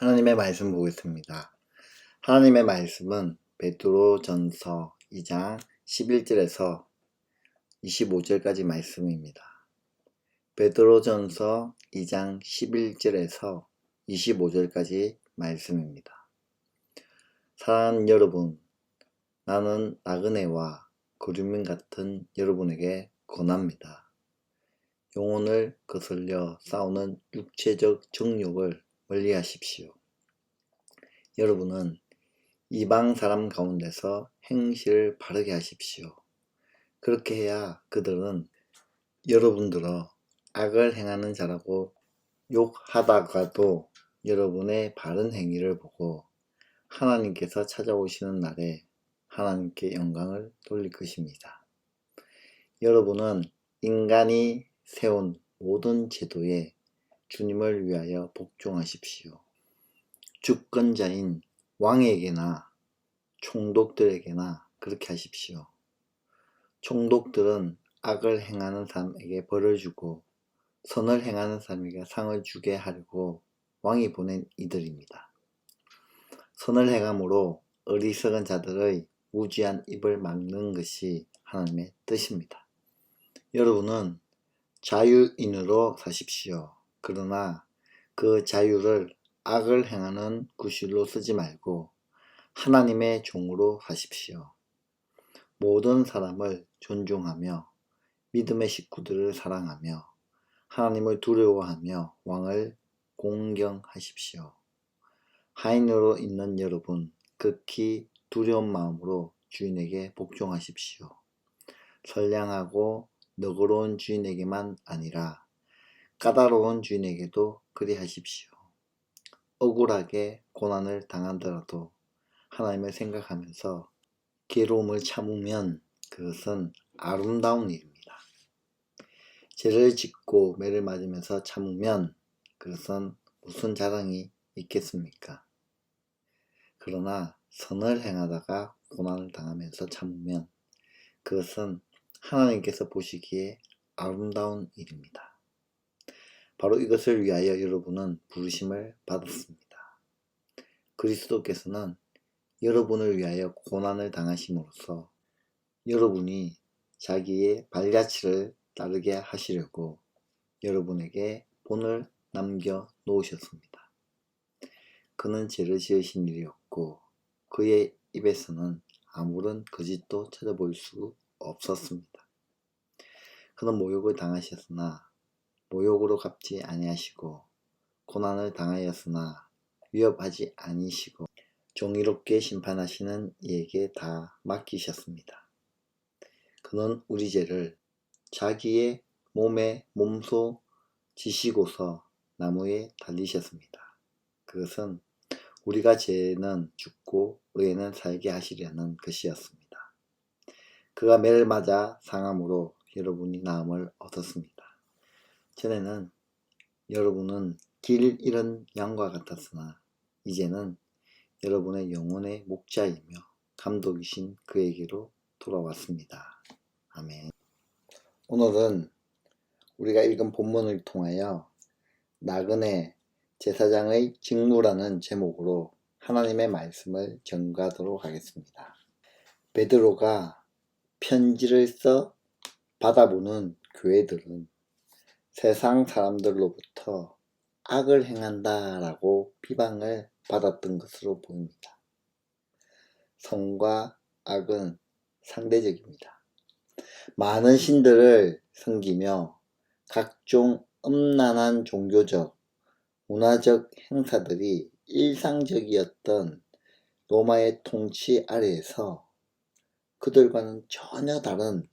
하나님의 말씀 보겠습니다. 하나님의 말씀은 베드로전서 2장 11절에서 25절까지 말씀입니다. 베드로전서 2장 11절에서 25절까지 말씀입니다. 사랑하는 여러분, 나는 나그네와 그루민 같은 여러분에게 권합니다. 영혼을 거슬려 싸우는 육체적 정욕을 멀리하십시오. 여러분은 이방 사람 가운데서 행실을 바르게 하십시오. 그렇게 해야 그들은 여러분들어 악을 행하는 자라고 욕하다가도 여러분의 바른 행위를 보고 하나님께서 찾아오시는 날에 하나님께 영광을 돌릴 것입니다. 여러분은 인간이 세운 모든 제도에 주님을 위하여 복종하십시오. 주권자인 왕에게나 총독들에게나 그렇게 하십시오. 총독들은 악을 행하는 사람에게 벌을 주고 선을 행하는 사람에게 상을 주게 하려고 왕이 보낸 이들입니다. 선을 행함으로 어리석은 자들의 무지한 입을 막는 것이 하나님의 뜻입니다. 여러분은 자유인으로 사십시오. 그러나 그 자유를 악을 행하는 구실로 쓰지 말고 하나님의 종으로 사십시오. 모든 사람을 존중하며 믿음의 식구들을 사랑하며 하나님을 두려워하며 왕을 공경하십시오. 하인으로 있는 여러분, 극히 두려운 마음으로 주인에게 복종하십시오. 선량하고 너그러운 주인에게만 아니라 까다로운 주인에게도 그리하십시오. 억울하게 고난을 당하더라도 하나님을 생각하면서 괴로움을 참으면 그것은 아름다운 일입니다. 죄를 짓고 매를 맞으면서 참으면 그것은 무슨 자랑이 있겠습니까? 그러나 선을 행하다가 고난을 당하면서 참으면 그것은 하나님께서 보시기에 아름다운 일입니다. 바로 이것을 위하여 여러분은 부르심을 받았습니다. 그리스도께서는 여러분을 위하여 고난을 당하심으로써 여러분이 자기의 발자취를 따르게 하시려고 여러분에게 본을 남겨 놓으셨습니다. 그는 죄를 지으신 일이 없고 그의 입에서는 아무런 거짓도 찾아볼 수 없었습니다. 그는 모욕을 당하셨으나 모욕으로 갚지 아니하시고 고난을 당하였으나 위협하지 아니시고 정의롭게 심판하시는 이에게 다 맡기셨습니다. 그는 우리 죄를 자기의 몸에 몸소 지시고서 나무에 달리셨습니다. 그것은 우리가 죄는 죽고 의에는 살게 하시려는 것이었습니다. 그가 매를 맞아 상함으로 여러분이 나음을 얻었습니다. 전에는 여러분은 길 잃은 양과 같았으나 이제는 여러분의 영혼의 목자이며 감독이신 그에게로 돌아왔습니다. 아멘. 오늘은 우리가 읽은 본문을 통하여 나그네 제사장의 직무라는 제목으로 하나님의 말씀을 전가하도록 하겠습니다. 베드로가 편지를 써 받아보는 교회들은 세상 사람들로부터 악을 행한다 라고 비방을 받았던 것으로 보입니다. 선과 악은 상대적입니다. 많은 신들을 섬기며 각종 음란한 종교적, 문화적 행사들이 일상적이었던 로마의 통치 아래에서 그들과는 전혀 다른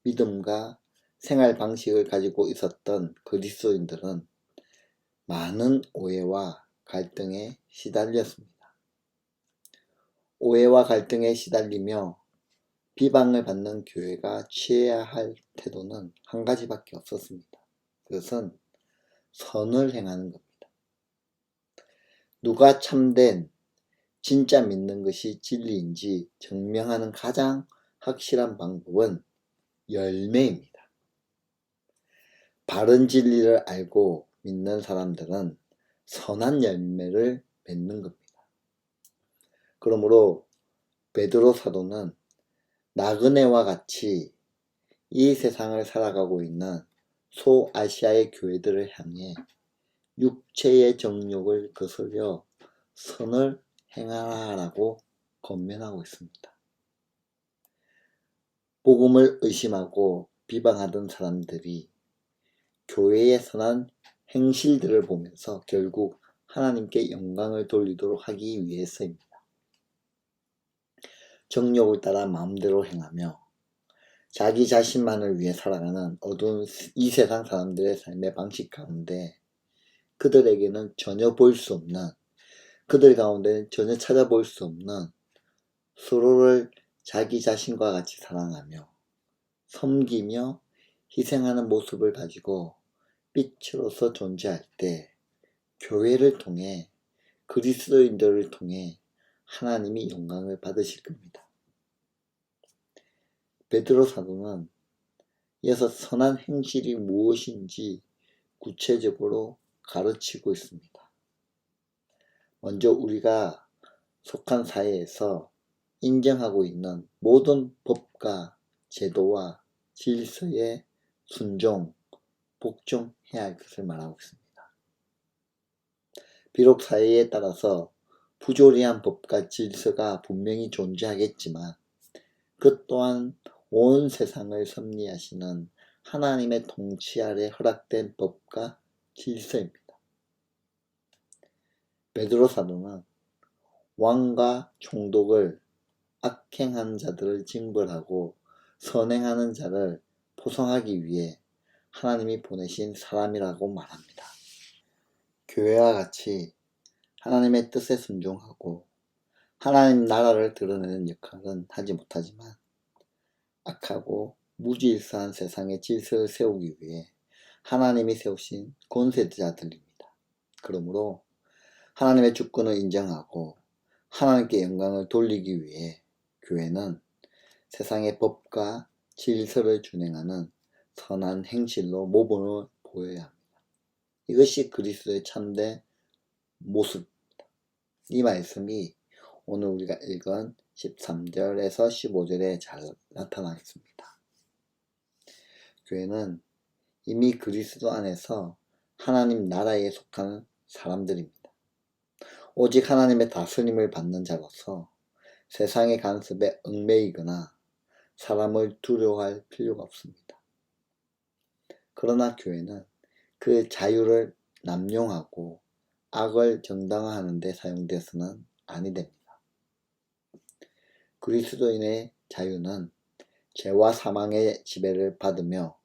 믿음과 생활 방식을 가지고 있었던 그리스도인들은 많은 오해와 갈등에 시달렸습니다. 오해와 갈등에 시달리며 비방을 받는 교회가 취해야 할 태도는 한 가지밖에 없었습니다. 그것은 선을 행하는 겁니다. 누가 참된 진짜 믿는 것이 진리인지 증명하는 가장 확실한 방법은 열매입니다. 바른 진리를 알고 믿는 사람들은 선한 열매를 맺는 겁니다. 그러므로 베드로 사도는 나그네와 같이 이 세상을 살아가고 있는 소아시아의 교회들을 향해 육체의 정욕을 거스려 선을 행하라고 권면하고 있습니다. 복음을 의심하고 비방하던 사람들이 교회의 선한 행실들을 보면서 결국 하나님께 영광을 돌리도록 하기 위해서입니다. 정욕을 따라 마음대로 행하며 자기 자신만을 위해 살아가는 어두운 이 세상 사람들의 삶의 방식 가운데 그들에게는 전혀 볼 수 없는, 그들 가운데는 전혀 찾아볼 수 없는 서로를 자기 자신과 같이 사랑하며 섬기며 희생하는 모습을 가지고 빛으로서 존재할 때 교회를 통해 그리스도인들을 통해 하나님이 영광을 받으실 겁니다. 베드로 사도는 이어서 선한 행실이 무엇인지 구체적으로 가르치고 있습니다. 먼저 우리가 속한 사회에서 인정하고 있는 모든 법과 제도와 질서에 순종, 복종해야 할 것을 말하고 있습니다. 비록 사회에 따라서 부조리한 법과 질서가 분명히 존재하겠지만 그 또한 온 세상을 섭리하시는 하나님의 통치 아래 허락된 법과 질서입니다. 베드로 사도는 왕과 총독을 악행한 자들을 징벌하고 선행하는 자를 포성하기 위해 하나님이 보내신 사람이라고 말합니다. 교회와 같이 하나님의 뜻에 순종하고 하나님 나라를 드러내는 역할은 하지 못하지만 악하고 무질서한 세상의 질서를 세우기 위해 하나님이 세우신 권세자들입니다. 그러므로 하나님의 주권을 인정하고 하나님께 영광을 돌리기 위해 교회는 세상의 법과 질서를 준행하는 선한 행실로 모범을 보여야 합니다. 이것이 그리스도의 참된 모습입니다. 이 말씀이 오늘 우리가 읽은 13절에서 15절에 잘 나타나 있습니다. 교회는 이미 그리스도 안에서 하나님 나라에 속하는 사람들입니다. 오직 하나님의 다스림을 받는 자로서 세상의 간섭에 얽매이거나 사람을 두려워할 필요가 없습니다. 그러나 교회는 그 자유를 남용하고 악을 정당화하는 데 사용돼서는 아니 됩니다. 그리스도인의 자유는 죄와 사망의 지배를 받으며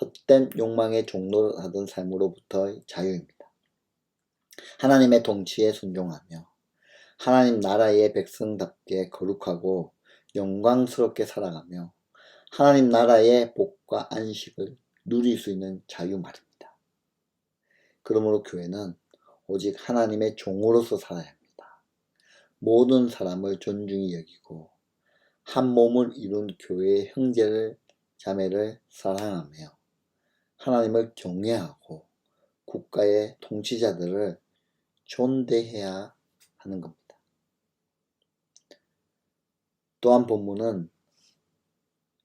헛된 욕망의 종로를 하던 삶으로부터의 자유입니다. 하나님의 통치에 순종하며 하나님 나라의 백성답게 거룩하고 영광스럽게 살아가며 하나님 나라의 복과 안식을 누릴 수 있는 자유 말입니다. 그러므로 교회는 오직 하나님의 종으로서 살아야 합니다. 모든 사람을 존중히 여기고 한 몸을 이룬 교회의 형제를 자매를 사랑하며 하나님을 경외하고 국가의 통치자들을 존대해야 하는 겁니다. 또한 본문은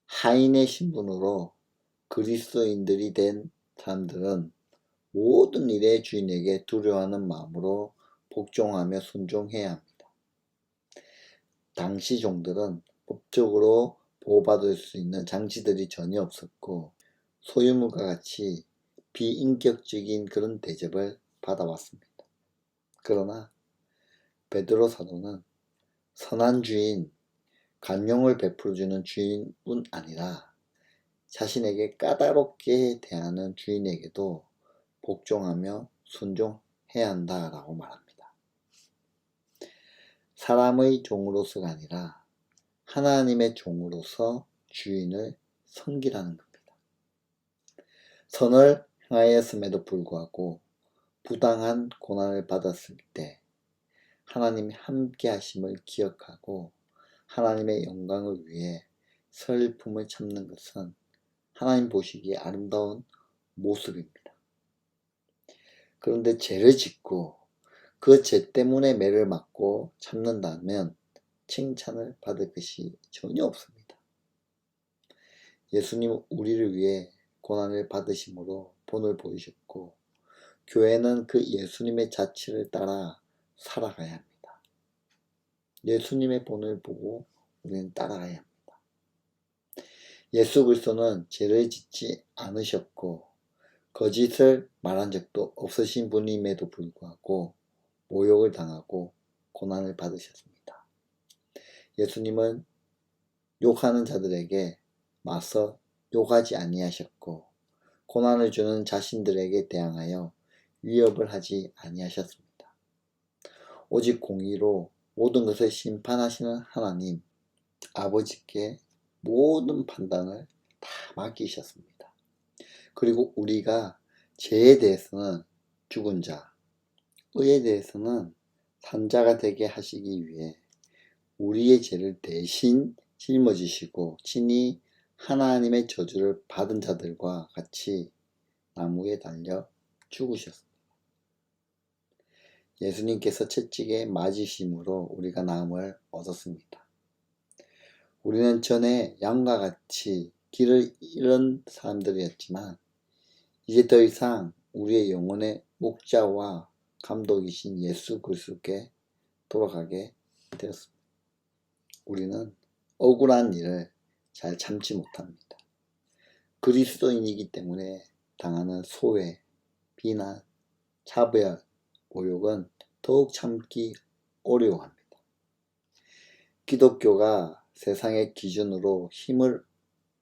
하인의 신분으로 그리스도인들이 된 사람들은 모든 일의 주인에게 두려워하는 마음으로 복종하며 순종해야 합니다. 당시 종들은 법적으로 보호받을 수 있는 장치들이 전혀 없었고 소유물과 같이 비인격적인 그런 대접을 받아왔습니다. 그러나 베드로 사도는 선한 주인, 관용을 베풀어주는 주인뿐 아니라 자신에게 까다롭게 대하는 주인에게도 복종하며 순종해야 한다라고 말합니다. 사람의 종으로서가 아니라 하나님의 종으로서 주인을 섬기라는 겁니다. 선을 행하였음에도 불구하고 부당한 고난을 받았을 때 하나님이 함께 하심을 기억하고 하나님의 영광을 위해 슬픔을 참는 것은 하나님 보시기에 아름다운 모습입니다. 그런데 죄를 짓고 그 죄 때문에 매를 맞고 참는다면 칭찬을 받을 것이 전혀 없습니다. 예수님은 우리를 위해 고난을 받으심으로 본을 보이셨고 교회는 그 예수님의 자취를 따라 살아가야 합니다. 예수님의 본을 보고 우리는 따라가야 합니다. 예수 그리스도는 죄를 짓지 않으셨고 거짓을 말한 적도 없으신 분임에도 불구하고 모욕을 당하고 고난을 받으셨습니다. 예수님은 욕하는 자들에게 맞서 욕하지 아니하셨고 고난을 주는 자신들에게 대항하여 위협을 하지 아니하셨습니다. 오직 공의로 모든 것을 심판하시는 하나님 아버지께 모든 판단을 다 맡기셨습니다. 그리고 우리가 죄에 대해서는 죽은 자, 의에 대해서는 산 자가 되게 하시기 위해 우리의 죄를 대신 짊어지시고 친히 하나님의 저주를 받은 자들과 같이 나무에 달려 죽으셨습니다. 예수님께서 채찍에 맞으심으로 우리가 나음을 얻었습니다. 우리는 전에 양과 같이 길을 잃은 사람들이었지만 이제 더 이상 우리의 영혼의 목자와 감독이신 예수 그리스도께 돌아가게 되었습니다. 우리는 억울한 일을 잘 참지 못합니다. 그리스도인이기 때문에 당하는 소외, 비난, 차별, 모욕은 더욱 참기 어려워합니다. 기독교가 세상의 기준으로 힘을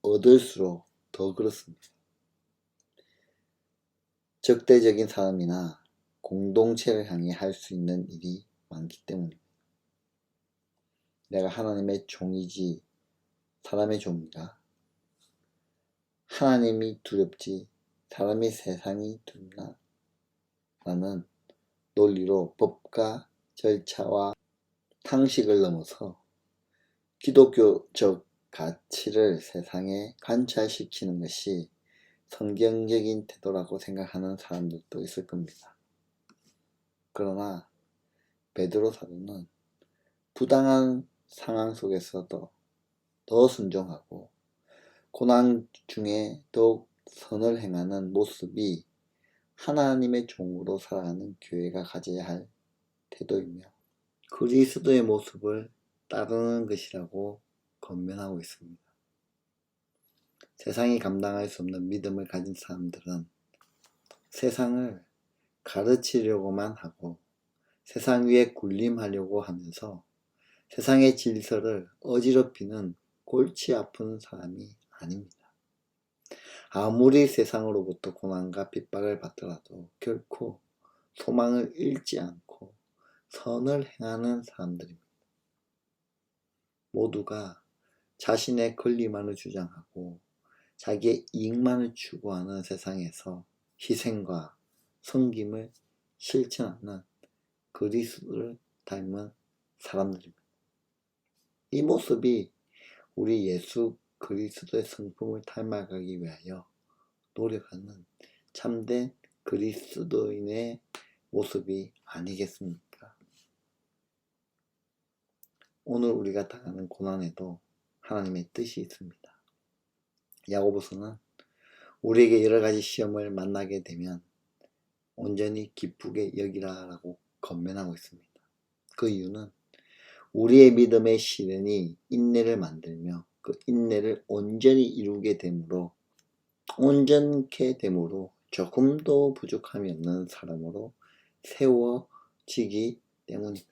얻을수록 더 그렇습니다. 적대적인 사람이나 공동체를 향해 할 수 있는 일이 많기 때문입니다. 내가 하나님의 종이지 사람의 종인가? 하나님이 두렵지 사람이 세상이 두렵나? 라는 논리로 법과 절차와 상식을 넘어서 기독교적 가치를 세상에 관찰시키는 것이 성경적인 태도라고 생각하는 사람들도 있을 겁니다. 그러나 베드로 사도는 부당한 상황 속에서도 더 순종하고 고난 중에 더욱 선을 행하는 모습이 하나님의 종으로 살아가는 교회가 가져야 할 태도이며 그리스도의 모습을 따르는 것이라고 권면하고 있습니다. 세상이 감당할 수 없는 믿음을 가진 사람들은 세상을 가르치려고만 하고 세상 위에 군림하려고 하면서 세상의 질서를 어지럽히는 골치 아픈 사람이 아닙니다. 아무리 세상으로부터 고난과 핍박을 받더라도 결코 소망을 잃지 않고 선을 행하는 사람들입니다. 모두가 자신의 권리만을 주장하고 자기의 이익만을 추구하는 세상에서 희생과 섬김을 실천하는 그리스도를 닮은 사람들입니다. 이 모습이 우리 예수 그리스도의 성품을 닮아가기 위하여 노력하는 참된 그리스도인의 모습이 아니겠습니까? 오늘 우리가 당하는 고난에도 하나님의 뜻이 있습니다. 야고보서는 우리에게 여러 가지 시험을 만나게 되면 온전히 기쁘게 여기라 라고 권면하고 있습니다. 그 이유는 우리의 믿음의 시련이 인내를 만들며 그 인내를 온전히 이루게 되므로 온전케 되므로 조금도 부족함이 없는 사람으로 세워지기 때문입니다.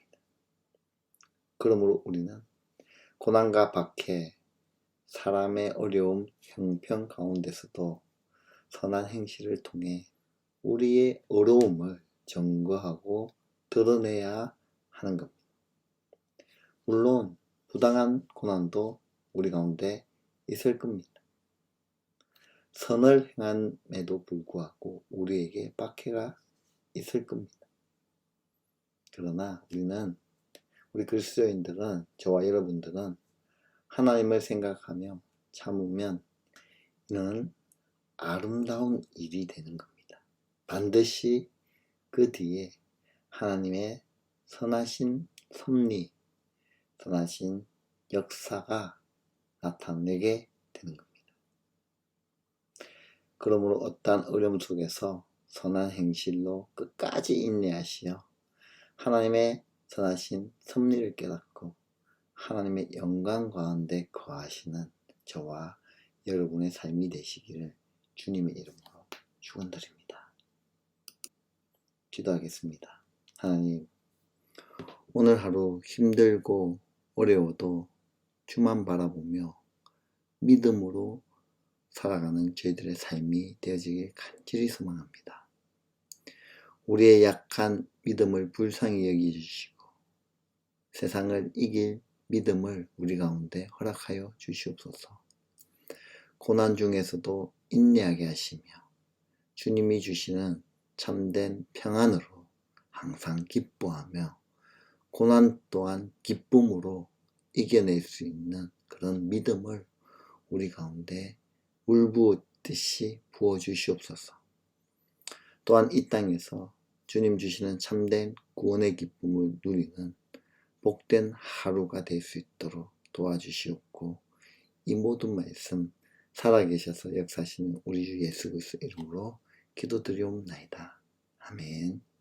그러므로 우리는 고난과 박해, 사람의 어려움, 형편 가운데서도 선한 행실을 통해 우리의 어려움을 증거하고 드러내야 하는 겁니다. 물론 부당한 고난도 우리 가운데 있을 겁니다. 선을 행함에도 불구하고 우리에게 박해가 있을 겁니다. 그러나 우리 그리스도인들은, 저와 여러분들은 하나님을 생각하며 참으면 이는 아름다운 일이 되는 겁니다. 반드시 그 뒤에 하나님의 선하신 섭리, 선하신 역사가 나타내게 되는 겁니다. 그러므로 어떠한 어려움 속에서 선한 행실로 끝까지 인내하시어 하나님의 선하신 섭리를 깨닫고 하나님의 영광 가운데 거하시는 저와 여러분의 삶이 되시기를 주님의 이름으로 축원드립니다. 기도하겠습니다. 하나님, 오늘 하루 힘들고 어려워도 주만 바라보며 믿음으로 살아가는 저희들의 삶이 되어지길 간절히 소망합니다. 우리의 약한 믿음을 불쌍히 여기주시고 세상을 이길 믿음을 우리 가운데 허락하여 주시옵소서. 고난 중에서도 인내하게 하시며 주님이 주시는 참된 평안으로 항상 기뻐하며 고난 또한 기쁨으로 이겨낼 수 있는 그런 믿음을 우리 가운데 물부었듯이 부어주시옵소서. 또한 이 땅에서 주님 주시는 참된 구원의 기쁨을 누리는 복된 하루가 될 수 있도록 도와주시옵고 이 모든 말씀 살아계셔서 역사하시는 우리 주 예수 그리스도 이름으로 기도드리옵나이다. 아멘.